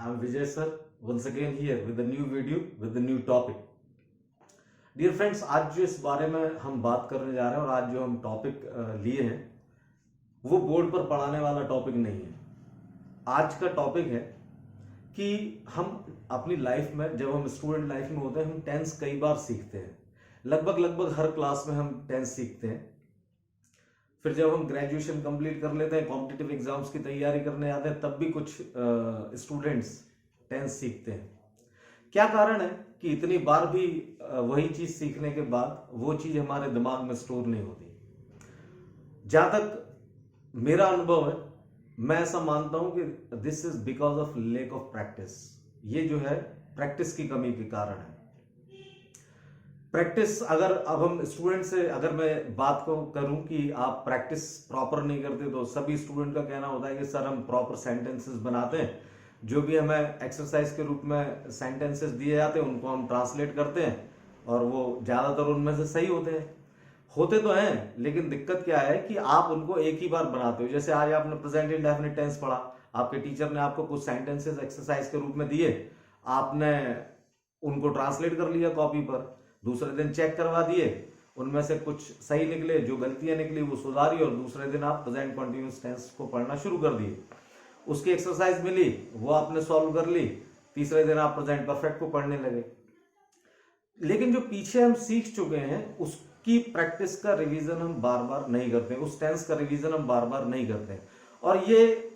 I'm Vijay sir, once again here with a new video with a new topic. Dear friends, आज जो इस बारे में हम बात करने जा रहे हैं और आज जो हम टॉपिक लिए हैं वो बोर्ड पर पढ़ाने वाला टॉपिक नहीं है। आज का टॉपिक है कि हम अपनी लाइफ में, जब हम स्टूडेंट लाइफ में होते हैं, हम टेंस कई बार सीखते हैं। लगभग हर क्लास में हम टेंस सीखते हैं। फिर जब हम ग्रेजुएशन कंप्लीट कर लेते हैं, कॉम्पिटिटिव एग्जाम्स की तैयारी करने आते हैं, तब भी कुछ स्टूडेंट्स टेंस सीखते हैं। क्या कारण है कि इतनी बार भी वही चीज सीखने के बाद वो चीज हमारे दिमाग में स्टोर नहीं होती। जहां तक मेरा अनुभव है, मैं ऐसा मानता हूं कि this is because of lake of practice. ये जो है प्रैक्टिस की कमी के कारण है। प्रैक्टिस, अगर अब हम स्टूडेंट से अगर मैं बात को करूं कि आप प्रैक्टिस प्रॉपर नहीं करते, तो सभी स्टूडेंट का कहना होता है कि सर हम प्रॉपर सेंटेंसेस बनाते हैं, जो भी हमें एक्सरसाइज के रूप में सेंटेंसेस दिए जाते हैं उनको हम ट्रांसलेट करते हैं और वो ज्यादातर उनमें से सही होते तो हैं, लेकिन दिक्कत क्या है कि आप उनको एक ही बार बनाते हो। जैसे आज आपने प्रेजेंट इंडेफिनिट टेंस पढ़ा, आपके टीचर ने आपको कुछ सेंटेंसेस एक्सरसाइज के रूप में दिए, आपने उनको ट्रांसलेट कर लिया कॉपी पर, दूसरे दिन चेक करवा दिए, उनमें से कुछ सही निकले, जो गलतियां निकली वो सुधारी, और दूसरे दिन आप प्रेजेंट कंटिन्यूअस टेंस को पढ़ना शुरू कर दिए। उसकी एक्सरसाइज मिली, वो आपने सॉल्व कर ली, तीसरे दिन आप प्रेजेंट परफेक्ट को पढ़ने लगे। लेकिन जो पीछे हम सीख चुके हैं उसकी प्रैक्टिस का रिवीजन हम बार बार नहीं करते, उस टेंस का रिवीजन हम बार बार नहीं करते। और ये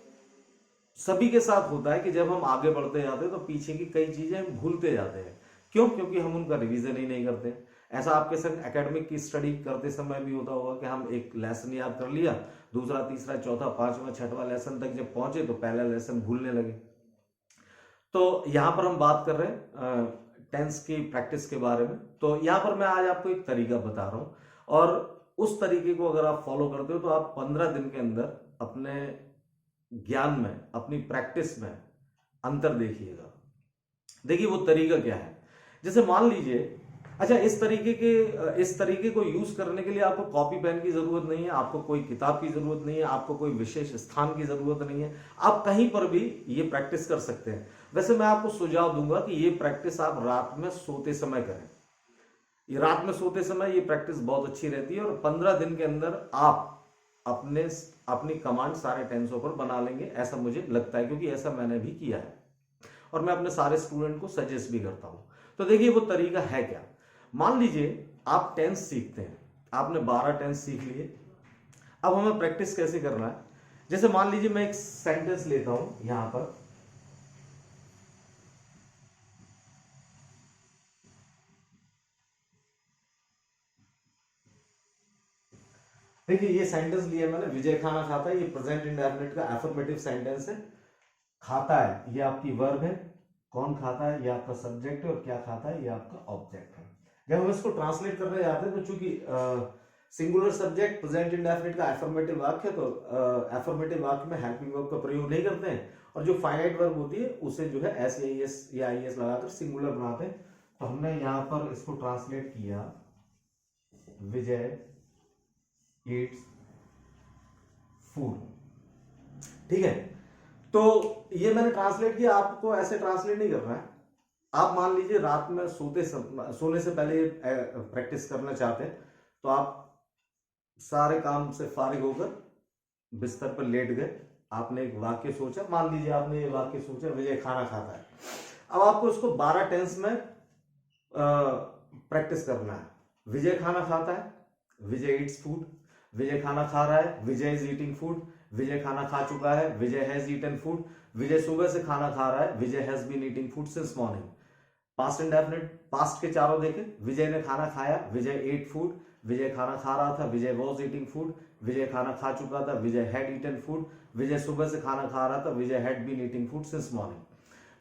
सभी के साथ होता है कि जब हम आगे बढ़ते जाते हैं तो पीछे की कई चीजें हम भूलते जाते हैं। क्यों? क्योंकि हम उनका रिवीजन ही नहीं करते। ऐसा आपके संग एकेडमिक की स्टडी करते समय भी होता होगा कि हम एक लेसन याद कर लिया, दूसरा, तीसरा, चौथा, पांचवा, छठवां लेसन तक जब पहुंचे तो पहला लेसन भूलने लगे। तो यहां पर हम बात कर रहे हैं टेंस की प्रैक्टिस के बारे में। तो यहां पर मैं आज आपको एक तरीका बता रहा हूं, और उस तरीके को अगर आप फॉलो करते हो तो आप 15 दिन के अंदर अपने ज्ञान में, अपनी प्रैक्टिस में अंतर देखिएगा। देखिए वो तरीका क्या है। जैसे मान लीजिए, अच्छा, इस तरीके को यूज करने के लिए आपको कॉपी पेन की जरूरत नहीं है, आपको कोई किताब की जरूरत नहीं है, आपको कोई विशेष स्थान की जरूरत नहीं है, आप कहीं पर भी ये प्रैक्टिस कर सकते हैं। वैसे मैं आपको सुझाव दूंगा कि ये प्रैक्टिस आप रात में सोते समय करें। ये रात में सोते समय ये प्रैक्टिस बहुत अच्छी रहती है, और 15 दिन के अंदर आप अपनी कमांड सारे टेंसों पर बना लेंगे, ऐसा मुझे लगता है, क्योंकि ऐसा मैंने भी किया है और मैं अपने सारे स्टूडेंट को सजेस्ट भी करता हूं। तो देखिए वो तरीका है क्या। मान लीजिए आप टेंस सीखते हैं, आपने 12 टेंस सीख लिए। अब हमें प्रैक्टिस कैसे करना है। जैसे मान लीजिए मैं एक सेंटेंस लेता हूं यहां पर, देखिए ये सेंटेंस लिया मैंने, विजय खाना खाता है। ये प्रेजेंट इंडेफिनिट का एफर्मेटिव सेंटेंस है। खाता है ये आपकी वर्ब है, कौन खाता है ये आपका सब्जेक्ट है, और क्या खाता है ये आपका ऑब्जेक्ट है। जब हम इसको ट्रांसलेट करने जाते हैं तो चूंकि सिंगुलर सब्जेक्ट प्रेजेंट इंडेफिनिट का एफर्मेटिव वाक्य है, तो एफर्मेटिव वाक्य में हेल्पिंग वर्ब का प्रयोग नहीं करते हैं, और जो फाइनाइट वर्ब होती है उसे जो है एस या एस या आई एस लगाकर सिंगुलर बनाते हैं। तो हमने यहां पर इसको ट्रांसलेट किया, विजय ईट्स फूड। ठीक है, तो ये मैंने ट्रांसलेट किया। आपको ऐसे ट्रांसलेट नहीं करना है। आप मान लीजिए रात में सोने से पहले प्रैक्टिस करना चाहते हैं, तो आप सारे काम से फारिग होकर बिस्तर पर लेट गए, आपने एक वाक्य सोचा, मान लीजिए आपने ये वाक्य सोचा, विजय खाना खाता है। अब आपको इसको 12 टेंस में प्रैक्टिस करना है। विजय खाना खाता है, विजय ईट्स फूड। विजय खाना खा रहा है, Vijay is eating food. Vijay खाना खा चुका है, Vijay has eaten food. Vijay सुबह से खाना खा रहा है, Vijay has been eating food since morning. Past indefinite, past के चारों देखें, विजय ने खाना खाया, विजय एट फूड। विजय खाना खा रहा था, Vijay was eating food. Vijay खाना खा चुका था, Vijay had eaten food. Vijay सुबह से खाना खा रहा था, Vijay had been eating food since morning.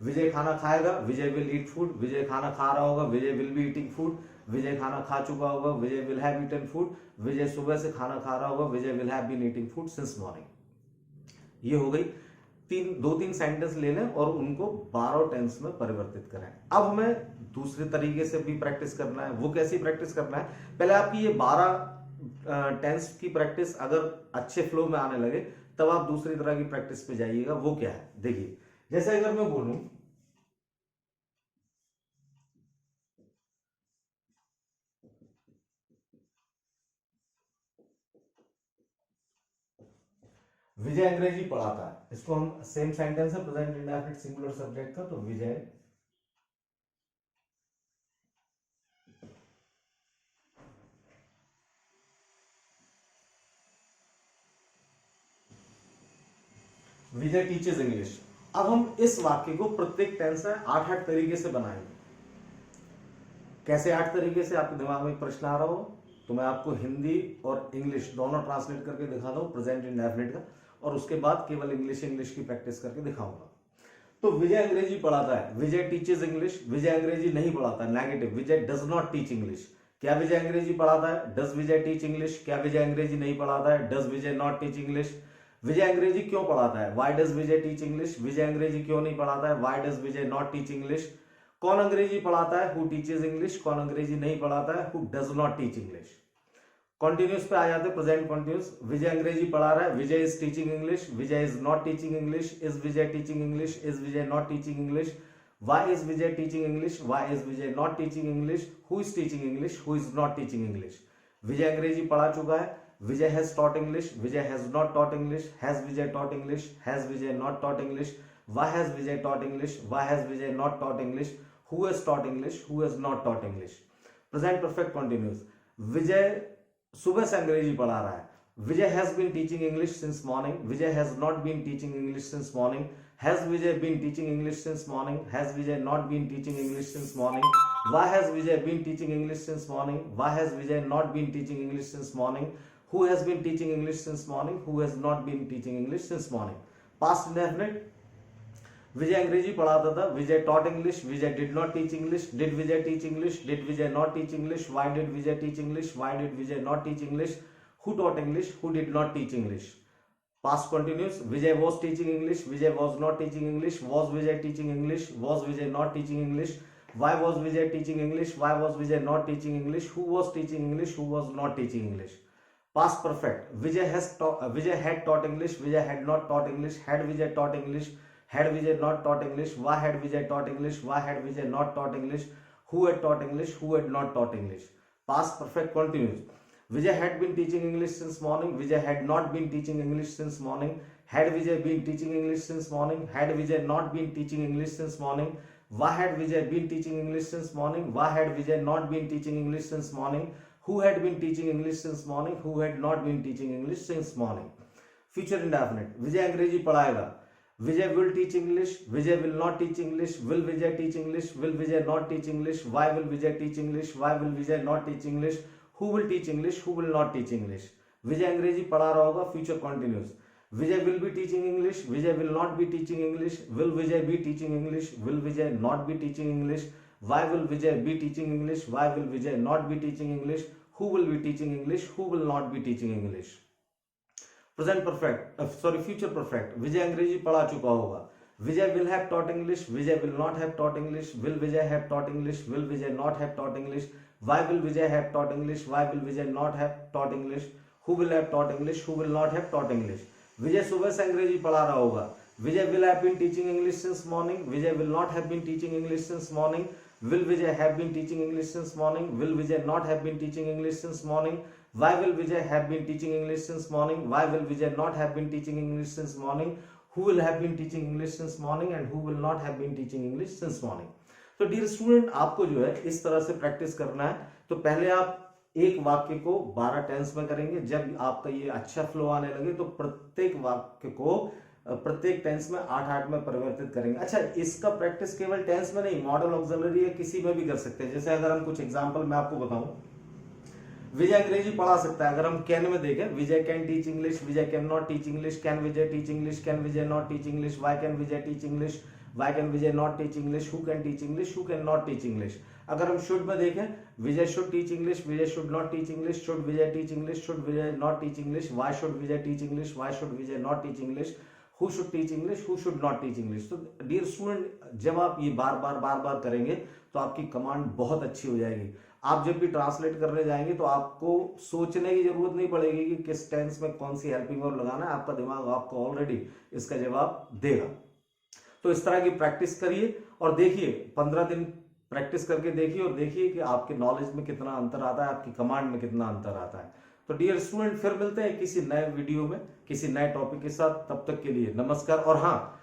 Vijay खाना खाएगा, विजय विल ईट फूड। विजय खाना खा रहा होगा, Vijay will be eating food. Vijay खाना खा चुका होगा, Vijay will have eaten food. Vijay सुबह से खाना खा रहा होगा, Vijay will have been eating food since morning. ये हो गई दो तीन सेंटेंस ले लें और उनको 12 टेंस में परिवर्तित करें। अब हमें दूसरे तरीके से भी प्रैक्टिस करना है। वो कैसी प्रैक्टिस करना है, पहले आपकी ये 12 टेंस की प्रैक्टिस अगर अच्छे फ्लो में आने लगे, तब आप दूसरी तरह की प्रैक्टिस पे जाइएगा। वो क्या है, देखिए, जैसे अगर मैं बोलूं विजय अंग्रेजी पढ़ाता है, इसको हम सेम सेंटेंस है प्रेजेंट इंडेफिनिट सिंगुलर सब्जेक्ट का, तो विजय विजय टीचर्स इंग्लिश। अब हम इस वाक्य को प्रत्येक टेंस में 8-8 तरीके से बनाएंगे। कैसे 8 तरीके से? आपके दिमाग में एक प्रश्न आ रहा हो तो मैं आपको हिंदी और इंग्लिश दोनों ट्रांसलेट करके दिखाता हूं प्रेजेंट इंडेफिनिट का, और उसके बाद केवल इंग्लिश की प्रैक्टिस करके दिखाऊंगा। तो विजय अंग्रेजी पढ़ाता है, विजय टीचर्स इंग्लिश। विजय अंग्रेजी नहीं पढ़ाता, negative, Vijay does not teach English. क्या विजय अंग्रेजी पढ़ाता है? Does Vijay teach English. क्या विजय अंग्रेजी नहीं पढ़ाता है? Does Vijay not teach English. Vijay अंग्रेजी क्यों पढ़ाता है? Why does Vijay teach English. Vijay अंग्रेजी क्यों नहीं पढ़ाता है? Why does Vijay not teach English. कौन अंग्रेजी पढ़ाता है? Who teaches English. कौन अंग्रेजी नहीं पढ़ाता है? Who does not teach English. Continuous पे आ जाते, प्रेजेंट कॉन्टिन्यूस। विजय अंग्रेजी पढ़ा रहा है, Vijay is teaching English. Vijay is not teaching English. Is Vijay teaching English. Is Vijay not teaching English. Why is Vijay teaching English. Why is Vijay not teaching English. Who is teaching English. Who is not teaching English. Vijay अंग्रेजी पढ़ा चुका है, Vijay has taught English. Vijay has not taught English. Has Vijay taught English. Has Vijay not taught English. Why has Vijay taught English. Why has Vijay not taught English. Who has taught English. Who has not taught English. Present perfect continuous. Vijay सुबह से अंग्रेजी पढ़ा रहा है, Vijay has been teaching English since morning. Vijay has not been teaching English since morning. Has Vijay been teaching English since morning. Has Vijay not been teaching English since morning. Why has Vijay been teaching English since morning. Why has Vijay not been teaching English since morning. Who has been teaching English since morning. Who has not been teaching English since morning. Past indefinite. Vijay अंग्रेजी पढ़ाता था, Vijay taught English. Vijay did not teach English. Did Vijay teach English. Did Vijay not teach English. Why did Vijay teach English. Why did Vijay not teach English. Who taught English? Who did not teach English? Past continuous. Vijay was teaching English. Vijay was not teaching English. Was Vijay teaching English? Was Vijay not teaching English? Why was Vijay teaching English? Why was Vijay not teaching English? Who was teaching English? Who was not teaching English? Past perfect. Vijay had taught English. Vijay had not taught English. Had Vijay taught English? Had Vijay not taught English? Why had Vijay taught English? Why had Vijay not taught English? Who had taught English? Who had not taught English? Past perfect continuous. Vijay had been teaching English since morning. Vijay had not been teaching English since morning. Had Vijay been teaching English since morning? Had Vijay not been teaching English since morning? Why had Vijay been teaching English since morning? Why had Vijay not been teaching English since morning? Who had been teaching English since morning? Who had not been teaching English since morning? Future indefinite. Vijay अंग्रेजी पढ़ाएगा. Vijay will teach English. Vijay will not teach English. Will Vijay teach English? Will Vijay not teach English? Why will Vijay teach English? Why will Vijay not teach English? Who will teach English? Who will not teach English? विजय अंग्रेजी पढ़ा रहा होगा, future continuous. Vijay will be teaching English. Vijay will not be teaching English. Will Vijay be teaching English. Will Vijay not be teaching English. Why will Vijay be teaching English. Why will Vijay not be teaching English. Who will be teaching English. Who will not be teaching English. Present perfect, sorry future perfect. Vijay अंग्रेजी पढ़ा चुका होगा, Vijay will have taught English. Vijay will not have taught English. Will Vijay have taught English. Will Vijay not have taught English. Why will Vijay have taught English? Why will Vijay not have taught English? Who will have taught English? Who will not have taught English? विजय सुबह से अंग्रेजी पढ़ा रहा होगा, विजय will have been teaching English since morning. Vijay will not have been teaching English since morning. Will Vijay have been teaching English since morning? Will Vijay not have been teaching English since morning? Why will Vijay have been teaching English since morning? Why will Vijay not have been teaching English since morning? Who will have been teaching English since morning and who will not have been teaching English since morning? तो dear student, आपको जो है इस तरह से practice करना है। तो पहले आप एक वाक्य को 12 टेंस में करेंगे। जब आपका ये अच्छा फ्लो आने लगे तो प्रत्येक वाक्य को प्रत्येक टेंस में 8-8 में परिवर्तित करेंगे। अच्छा, इसका प्रैक्टिस केवल टेंस में नहीं, मॉडल ऑक्सिलरी या किसी में भी कर सकते हैं। जैसे अगर हम कुछ एग्जांपल मैं आपको बताऊं, विजय अंग्रेजी पढ़ा सकता है। अगर हम कैन में देखें, Vijay can teach English. Vijay can not teach English. Can Vijay teach English. Can Vijay not teach English. Why can Vijay teach English. Why can Vijay not teach English? Who can teach English? Who can not teach English? अगर हम should में देखें, विजय should teach English. Vijay should not teach English. Should Vijay teach English? Should Vijay not teach English? Why should Vijay teach English? Why should Vijay not teach English? Who should teach English? Who should not teach English? तो dear student, जब आप ये बार बार करेंगे तो आपकी command बहुत अच्छी हो जाएगी। आप जब भी ट्रांसलेट करने जाएंगे तो आपको सोचने की जरूरत नहीं पड़ेगी कि किस टेंस में कौन सी हेल्पिंग वर्ब लगाना है। आपका दिमाग आपको ऑलरेडी इसका जवाब देगा। तो इस तरह की प्रैक्टिस करिए और देखिए, 15 दिन प्रैक्टिस करके देखिए और देखिए कि आपके नॉलेज में कितना अंतर आता है, आपकी कमांड में कितना अंतर आता है। तो डियर स्टूडेंट, फिर मिलते हैं किसी नए वीडियो में किसी नए टॉपिक के साथ। तब तक के लिए नमस्कार। और हाँ,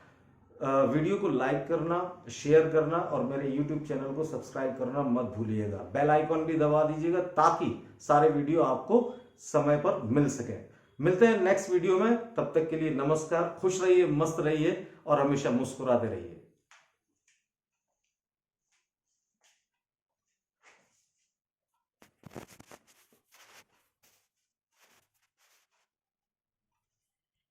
वीडियो को लाइक करना, शेयर करना और मेरे YouTube चैनल को सब्सक्राइब करना मत भूलिएगा। बेल आइकॉन भी दबा दीजिएगा ताकि सारे वीडियो आपको समय पर मिल सके। मिलते हैं नेक्स्ट वीडियो में, तब तक के लिए नमस्कार। खुश रहिए, मस्त रहिए और हमेशा मुस्कुराते रहिए।